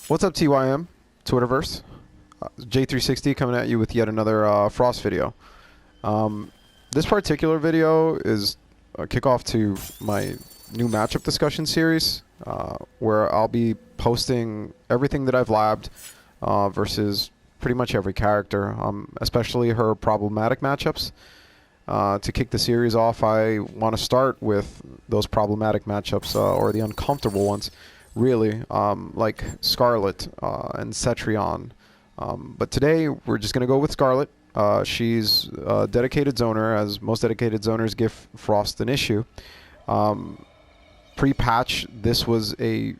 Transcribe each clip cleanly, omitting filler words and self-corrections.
What's up, TYM, Twitterverse? J360 coming at you with yet another Frost video. This particular video is a kickoff to my new matchup discussion series, where I'll be posting everything that I've labbed versus pretty much every character, especially her problematic matchups. To kick the series off, I want to start with those problematic matchups, or the uncomfortable ones, really, like Skarlet and Cetrion. But today, we're just going to go with Skarlet. She's a dedicated zoner, as most dedicated zoners give Frost an issue. Pre-patch, this was a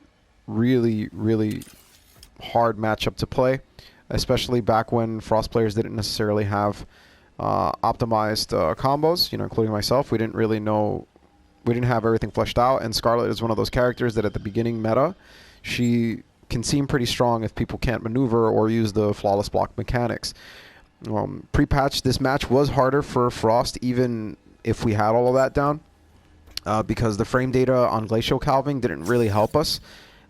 really, really hard matchup to play, especially back when Frost players didn't necessarily have optimized combos, including myself. We didn't really know, we didn't have everything fleshed out, and Skarlet is one of those characters that at the beginning meta, she can seem pretty strong if people can't maneuver or use the flawless block mechanics. Pre-patch, this match was harder for Frost, even if we had all of that down, because the frame data on glacial calving didn't really help us,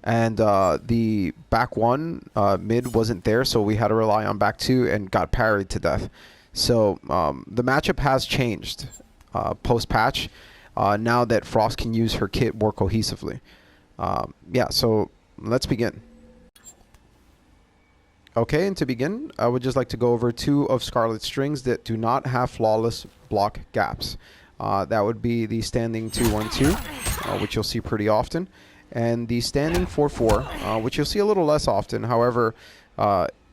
and the back one mid wasn't there, so we had to rely on back two and got parried to death. So the matchup has changed post-patch, now that Frost can use her kit more cohesively. Yeah, so let's begin. Okay, and to begin, I would just like to go over two of Skarlet's strings that do not have flawless block gaps. That would be the standing 2-1-2, which you'll see pretty often, and the standing 4-4, which you'll see a little less often. However,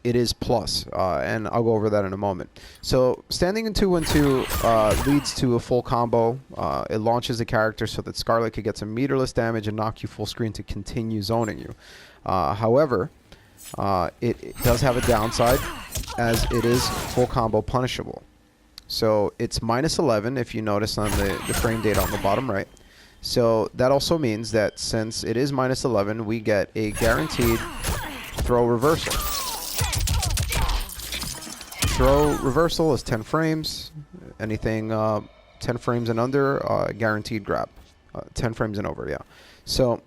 it is plus, and I'll go over that in a moment. So standing in 2-1-2 leads to a full combo. It launches a character so that Skarlet could get some meterless damage and knock you full screen to continue zoning you. However, it does have a downside, as it is full combo punishable. So it's -11 if you notice on the frame data on the bottom right. So that also means that since it is -11, we get a guaranteed throw reversal. Throw reversal is 10 frames. Anything 10 frames and under, guaranteed grab. 10 frames and over, yeah. So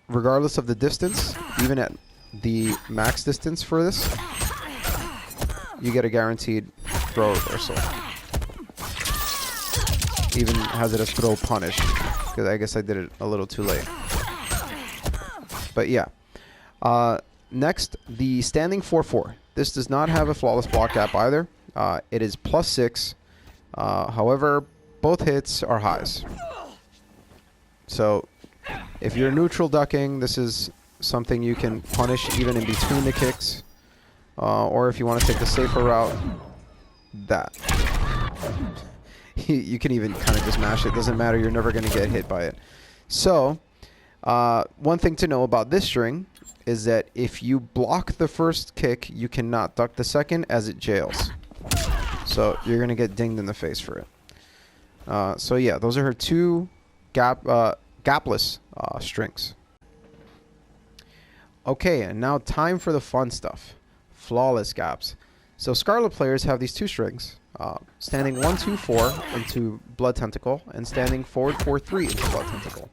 regardless of the distance, even at the max distance for this, you get a guaranteed throw reversal. Even has it as throw punish, because I guess I did it a little too late. But yeah. Next, the standing 4-4. This does not have a flawless block gap either. It is +6. However, both hits are highs. So if you're neutral ducking, this is something you can punish even in between the kicks. Or if you want to take the safer route, that. You can even kind of just mash it. Doesn't matter. You're never going to get hit by it. So one thing to know about this string is that if you block the first kick, you cannot duck the second, as it jails. So you're going to get dinged in the face for it. So yeah, those are her two gapless strings. Okay, and now time for the fun stuff. Flawless gaps. So Skarlet players have these two strings, standing 1-2-4 into Blood Tentacle, and standing forward 4-3 into Blood Tentacle.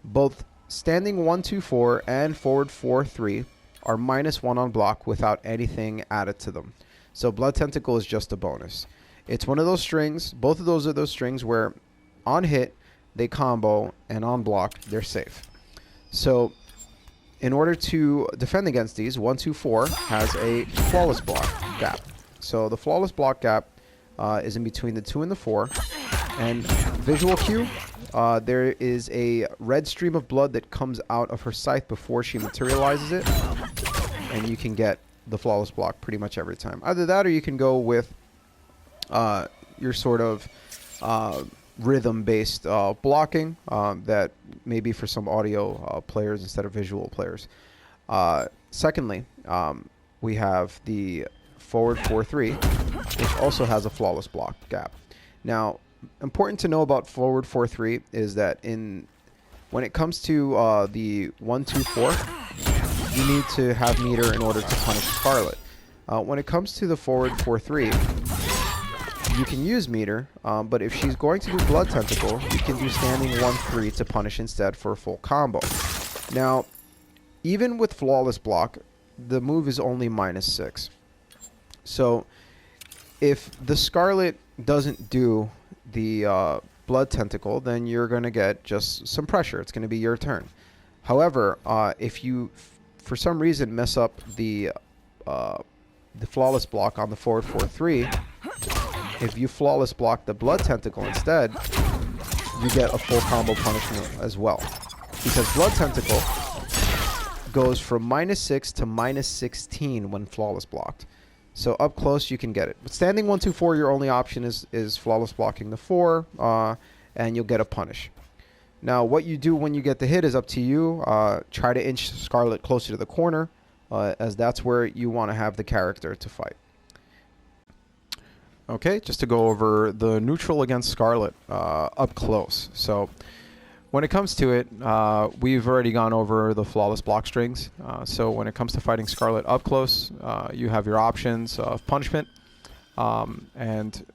Both standing 1-2-4 and forward 4-3 are -1 on block without anything added to them. So Blood Tentacle is just a bonus. It's one of those strings, both of those are those strings where on hit they combo, and on block they're safe. So in order to defend against these, 1-2-4 has a flawless block gap. So the flawless block gap is in between the 2 and the 4. And visual cue, there is a red stream of blood that comes out of her scythe before she materializes it. And you can get the flawless block pretty much every time. Either that, or you can go with your sort of rhythm-based blocking that may be for some audio players instead of visual players. Secondly, we have the forward 4-3, which also has a flawless block gap. Now, important to know about forward 4-3 is that when it comes to the 1-2-4, you need to have meter in order to punish Skarlet. When it comes to the forward 4-3, you can use meter, but if she's going to do Blood Tentacle, you can do standing 1-3 to punish instead for a full combo. Now, even with Flawless Block, the move is only -6. So if the Skarlet doesn't do the Blood Tentacle, then you're going to get just some pressure. It's going to be your turn. However, if you, for some reason, mess up the Flawless Block on the forward 4-3, if you Flawless Block the Blood Tentacle instead, you get a full combo punishment as well. Because Blood Tentacle goes from -6 to -16 when Flawless blocked. So up close you can get it. But standing 1-2-4, your only option is Flawless blocking the 4, and you'll get a punish. Now what you do when you get the hit is up to you. Try to inch Skarlet closer to the corner, as that's where you want to have the character to fight. Okay, just to go over the neutral against Skarlet up close. So when it comes to it, we've already gone over the Flawless block strings. So when it comes to fighting Skarlet up close, you have your options of punishment. And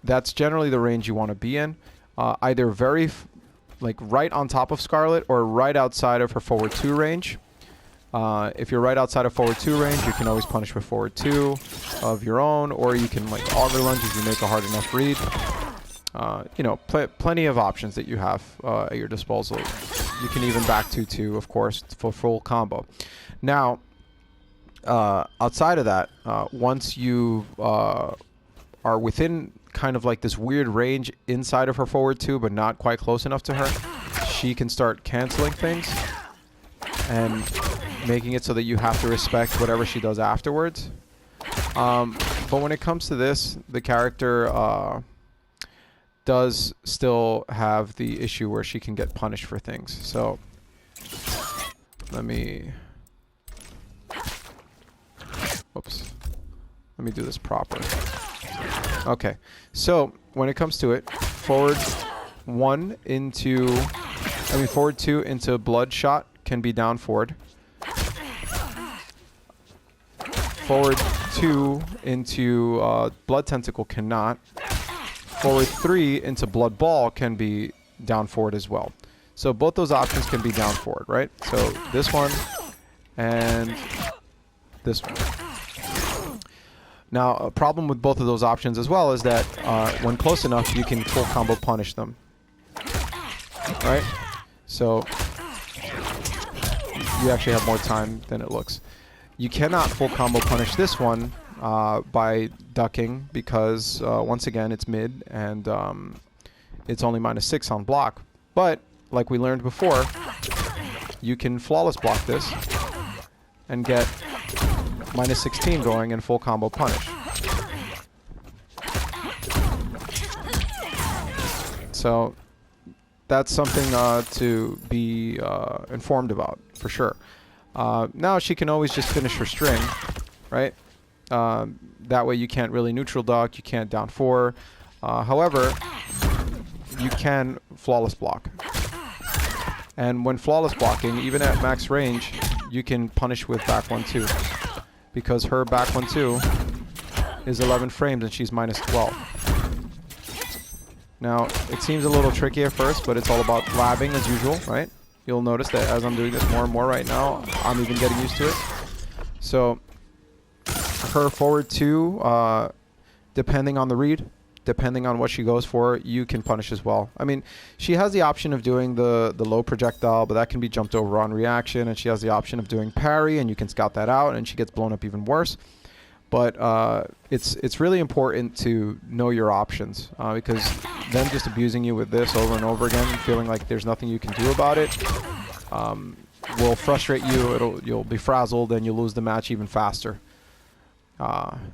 that's generally the range you want to be in. Either like right on top of Skarlet or right outside of her forward 2 range. If you're right outside of forward 2 range, you can always punish with forward 2 of your own, or you can like auger lunge if you make a hard enough read. You know, plenty of options that you have at your disposal. You can even back 2-2, of course, for full combo. Now, outside of that, once you are within kind of like this weird range inside of her forward 2, but not quite close enough to her, she can start canceling things and making it so that you have to respect whatever she does afterwards. But when it comes to this, the character does still have the issue where she can get punished for things. So let me do this proper. Okay, so when it comes to it, forward 2 into Bloodshot can be down forward. Forward 2 into Blood Tentacle cannot. Forward 3 into Blood Ball can be down forward as well. So both those options can be down forward, right? So this one and this one. Now, a problem with both of those options as well is that when close enough, you can full combo punish them. Right? So you actually have more time than it looks. You cannot full combo punish this one by ducking because, once again, it's mid and it's only -6 on block. But, like we learned before, you can flawless block this and get -16 going and full combo punish. So that's something to be informed about, for sure. Now she can always just finish her string, right? That way you can't really neutral duck, you can't down 4. However, you can flawless block. And when flawless blocking, even at max range, you can punish with back 1-2. Because her back 1-2 is 11 frames and she's -12. Now, it seems a little tricky at first, but it's all about labbing as usual, right? You'll notice that as I'm doing this more and more right now, I'm even getting used to it. So, her forward 2, depending on the read, depending on what she goes for, you can punish as well. I mean, she has the option of doing the low projectile, but that can be jumped over on reaction, and she has the option of doing parry, and you can scout that out, and she gets blown up even worse. But it's really important to know your options, because them just abusing you with this over and over again, feeling like there's nothing you can do about it, will frustrate you. You'll be frazzled, and you'll lose the match even faster.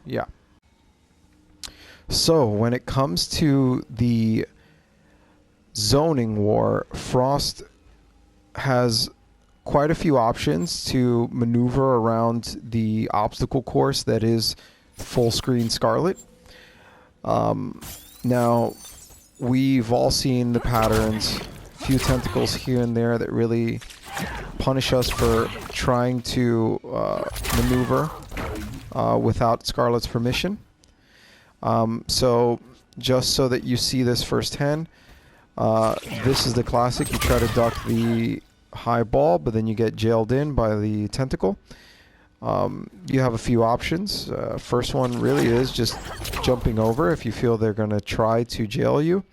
Yeah. So when it comes to the zoning war, Frost has quite a few options to maneuver around the obstacle course that is full screen Skarlet. Now, we've all seen the patterns, few tentacles here and there that really punish us for trying to maneuver without Skarlet's permission. So just so that you see this firsthand, this is the classic. You try to duck the high ball, but then you get jailed in by the tentacle. You have a few options. First one really is just jumping over if you feel they're going to try to jail you.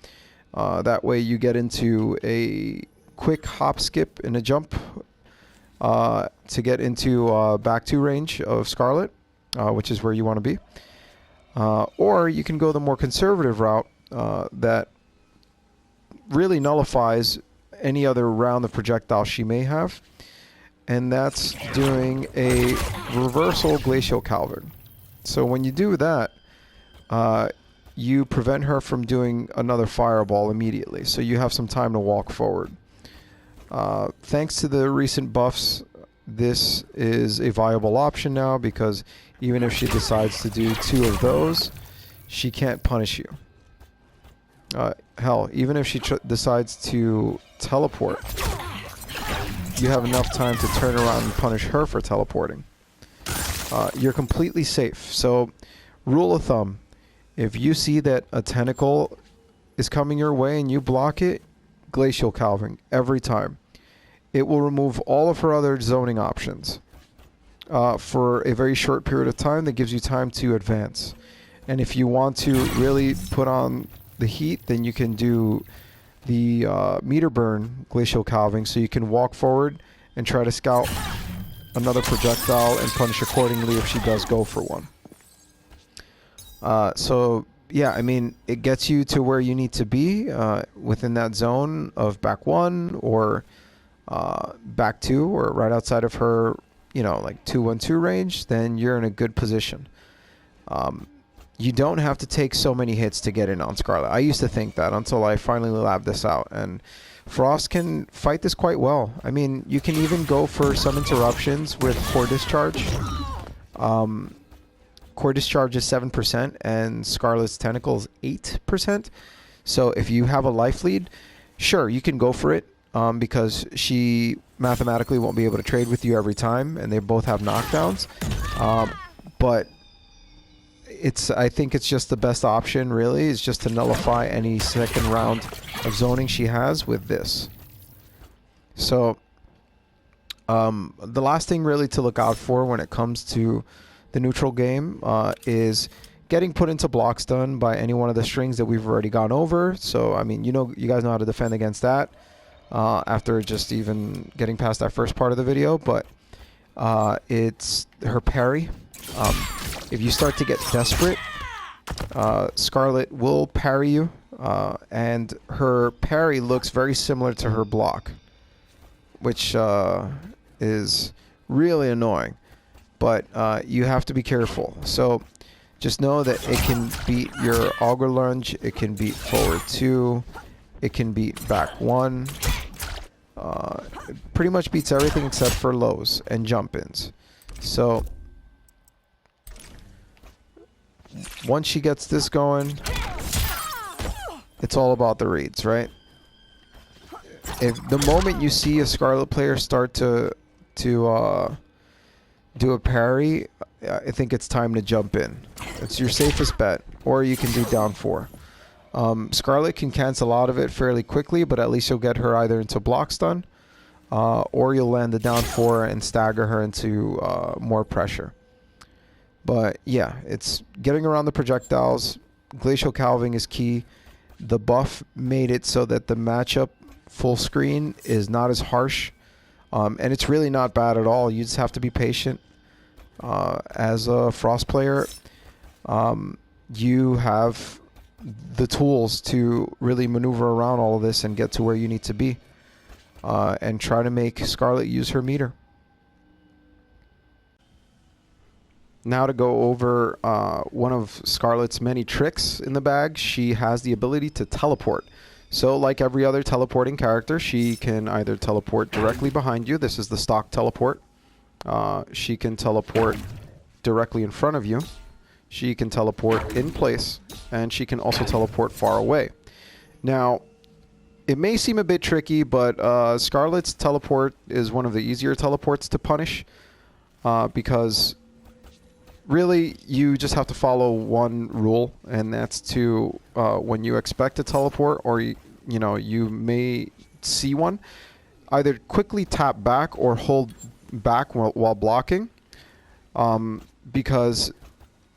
That way you get into a quick hop, skip, and a jump to get into back 2 range of Skarlet, which is where you want to be. Or you can go the more conservative route that really nullifies any other round of projectile she may have, and that's doing a reversal glacial calving. So when you do that, you prevent her from doing another fireball immediately, so you have some time to walk forward. Thanks to the recent buffs, this is a viable option now, because even if she decides to do 2 of those, she can't punish you. Hell, even if she decides to teleport, you have enough time to turn around and punish her for teleporting. You're completely safe. So, rule of thumb, if you see that a tentacle is coming your way and you block it, glacial calving every time. It will remove all of her other zoning options for a very short period of time that gives you time to advance. And if you want to really put on the heat, then you can do the meter burn glacial calving, so you can walk forward and try to scout another projectile and punish accordingly if she does go for one. So yeah, I mean, it gets you to where you need to be within that zone of back 1 or back 2, or right outside of her, you know, like 2-1-2 range. Then you're in a good position. You don't have to take so many hits to get in on Skarlet. I used to think that until I finally labbed this out, and Frost can fight this quite well. I mean, you can even go for some interruptions with core discharge. Core discharge is 7% and Skarlet's tentacle is 8%. So if you have a life lead, sure, you can go for it, because she mathematically won't be able to trade with you every time, and they both have knockdowns. But I think it's just the best option, really, is just to nullify any second round of zoning she has with this. So the last thing really to look out for when it comes to the neutral game is getting put into block stun by any one of the strings that we've already gone over. So I mean, you guys know how to defend against that after just even getting past that first part of the video. But it's her parry. If you start to get desperate, Skarlet will parry you, and her parry looks very similar to her block, which is really annoying. But you have to be careful. So just know that it can beat your auger lunge, it can beat forward 2, it can beat back 1. It pretty much beats everything except for lows and jump-ins. So once she gets this going, it's all about the reads, right? If the moment you see a Skarlet player start to do a parry, I think it's time to jump in. It's your safest bet, or you can do down 4. Skarlet can cancel out of it fairly quickly, but at least you'll get her either into block stun, or you'll land the down 4 and stagger her into more pressure. But yeah, it's getting around the projectiles. Glacial calving is key. The buff made it so that the matchup full screen is not as harsh, and it's really not bad at all. You just have to be patient. As a Frost player, you have the tools to really maneuver around all of this and get to where you need to be, and try to make Skarlet use her meter. Now to go over one of Skarlet's many tricks in the bag. She has the ability to teleport. So like every other teleporting character, she can either teleport directly behind you. This is the stock teleport. She can teleport directly in front of you. She can teleport in place, and she can also teleport far away. Now, it may seem a bit tricky, but Skarlet's teleport is one of the easier teleports to punish, because really you just have to follow one rule, and that's to when you expect a teleport, or you may see one, either quickly tap back or hold back while blocking, because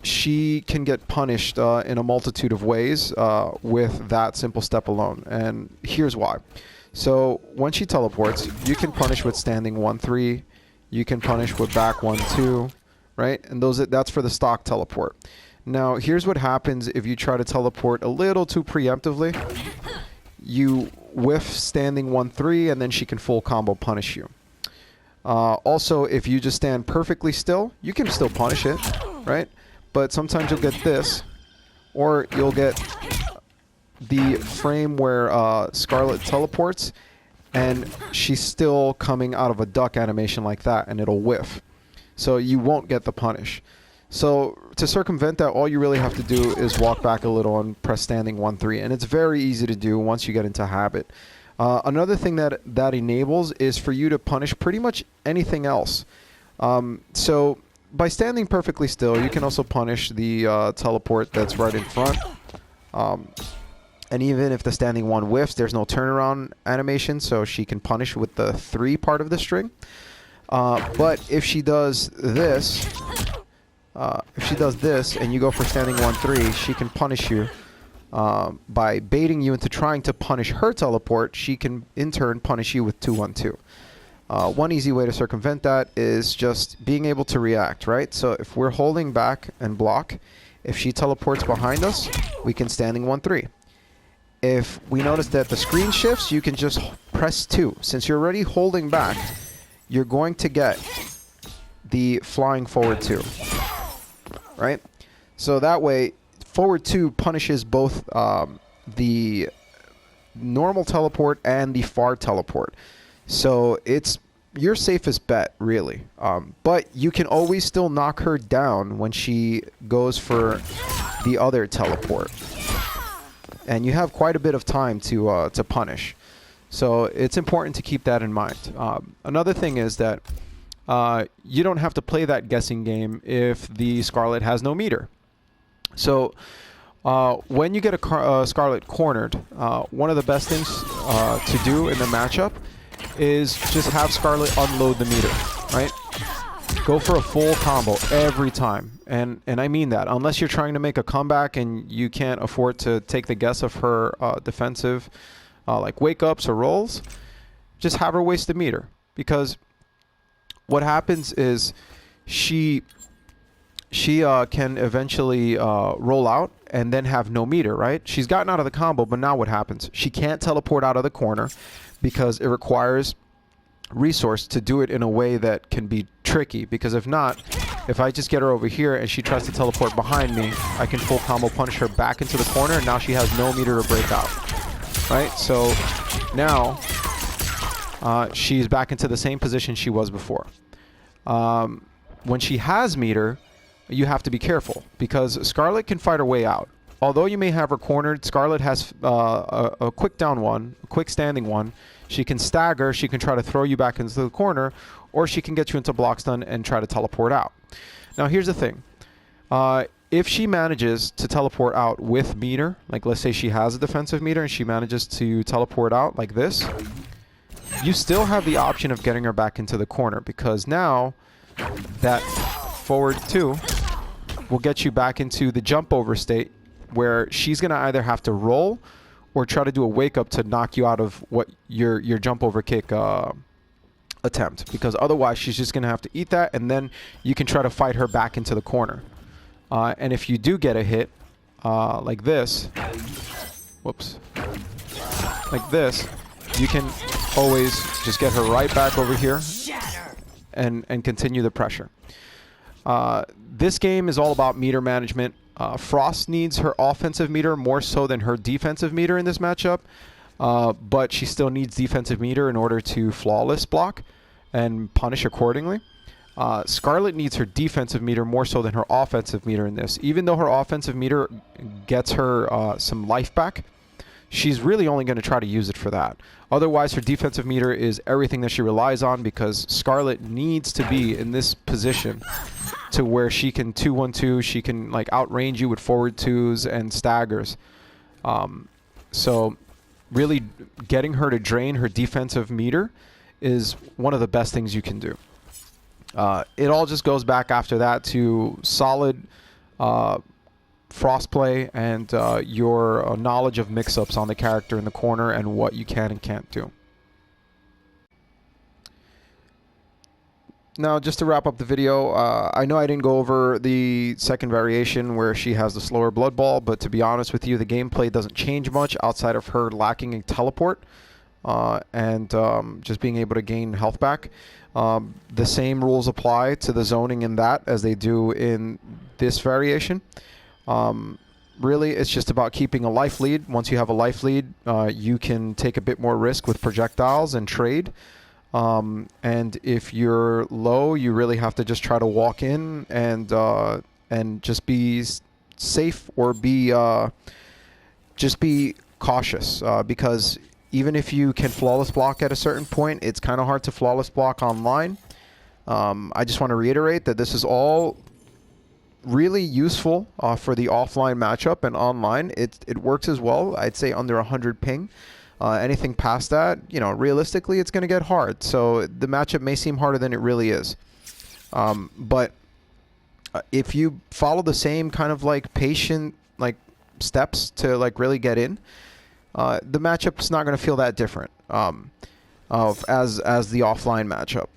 she can get punished in a multitude of ways with that simple step alone. And here's why. So when she teleports, you can punish with standing 1-3. You can punish with back 1-2, right? And that's for the stock teleport. Now, here's what happens if you try to teleport a little too preemptively. You whiff standing 1-3, and then she can full combo punish you. Also, if you just stand perfectly still, you can still punish it, right? But sometimes you'll get this, or you'll get the frame where Skarlet teleports, and she's still coming out of a duck animation like that, and it'll whiff. So you won't get the punish. So to circumvent that, all you really have to do is walk back a little and press standing 1-3, and it's very easy to do once you get into habit. Another thing that enables is for you to punish pretty much anything else. So by standing perfectly still, you can also punish the teleport that's right in front. And even if the standing 1 whiffs, there's no turnaround animation, so she can punish with the 3 part of the string. But if she does this, and you go for standing 1-3, she can punish you by baiting you into trying to punish her teleport. She can in turn punish you with 2-1-2. One easy way to circumvent that is just being able to react, right? So if we're holding back and block, if she teleports behind us, we can standing 1-3. If we notice that the screen shifts, you can just press 2. Since you're already holding back, you're going to get the flying forward 2, right? So that way, forward 2 punishes both the normal teleport and the far teleport. So it's your safest bet, really. But you can always still knock her down when she goes for the other teleport. And you have quite a bit of time to punish. So it's important to keep that in mind. Another thing is that you don't have to play that guessing game if the Skarlet has no meter. So when you get a Skarlet cornered, one of the best things to do in the matchup is just have Skarlet unload the meter, right? Go for a full combo every time. And I mean that. Unless you're trying to make a comeback and you can't afford to take the guess of her defensive like wake-ups or rolls, just have her waste the meter. Because what happens is she can eventually roll out and then have no meter, right? She's gotten out of the combo, but now what happens? She can't teleport out of the corner because it requires resource to do it in a way that can be tricky. Because if not, if I just get her over here and she tries to teleport behind me, I can full combo punish her back into the corner, and now she has no meter to break out, right? So now she's back into the same position she was before. When she has meter, you have to be careful because Skarlet can fight her way out. Although you may have her cornered, Skarlet has a quick down 1, a quick standing 1. She can stagger, she can try to throw you back into the corner, or she can get you into block stun and try to teleport out. Now here's the thing. If she manages to teleport out with meter, like let's say she has a defensive meter and she manages to teleport out like this, you still have the option of getting her back into the corner, because now that forward 2 will get you back into the jump over state where she's going to either have to roll or try to do a wake up to knock you out of what your jump over kick attempt, because otherwise she's just going to have to eat that, and then you can try to fight her back into the corner. And if you do get a hit like this, whoops, like this, you can always just get her right back over here and continue the pressure. This game is all about meter management. Frost needs her offensive meter more so than her defensive meter in this matchup, but she still needs defensive meter in order to flawless block and punish accordingly. Skarlet needs her defensive meter more so than her offensive meter in this. Even though her offensive meter gets her some life back, she's really only going to try to use it for that. Otherwise, her defensive meter is everything that she relies on, because Skarlet needs to be in this position to where she can 2-1-2, she can like outrange you with forward 2s and staggers. So really getting her to drain her defensive meter is one of the best things you can do. It all just goes back after that to solid frost play and your knowledge of mix-ups on the character in the corner and what you can and can't do. Now, just to wrap up the video, I know I didn't go over the second variation where she has the slower blood ball, but to be honest with you, the gameplay doesn't change much outside of her lacking a teleport and just being able to gain health back. The same rules apply to the zoning in that as they do in this variation. Really, it's just about keeping a life lead. Once you have a life lead, you can take a bit more risk with projectiles and trade. And if you're low, you really have to just try to walk in and just be safe or be just be cautious because even if you can flawless block at a certain point, it's kind of hard to flawless block online. I just want to reiterate that this is all really useful for the offline matchup, and online it works as well. I'd say under 100 ping. Anything past that, you know, realistically, it's going to get hard. So the matchup may seem harder than it really is. But if you follow the same kind of like patient like steps to like really get in, the matchup's not going to feel that different as the offline matchup.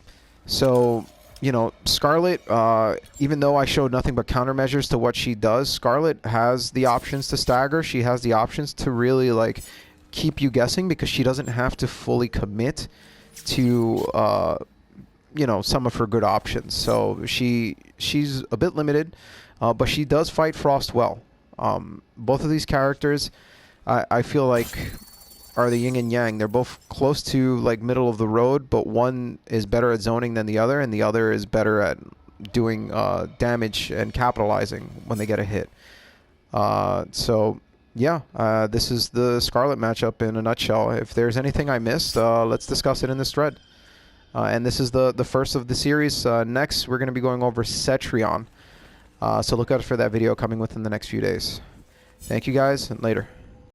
So, you know, Skarlet, even though I showed nothing but countermeasures to what she does, Skarlet has the options to stagger. She has the options to really like keep you guessing because she doesn't have to fully commit to you know, some of her good options. So she's a bit limited, but she does fight Frost well. Both of these characters I feel like are the yin and yang. They're both close to like middle of the road, but one is better at zoning than the other, and the other is better at doing damage and capitalizing when they get a hit. So yeah, this is the Skarlet matchup in a nutshell. If there's anything I missed, let's discuss it in this thread. And this is the first of the series. Next, we're going to be going over Cetrion. So look out for that video coming within the next few days. Thank you guys, and later.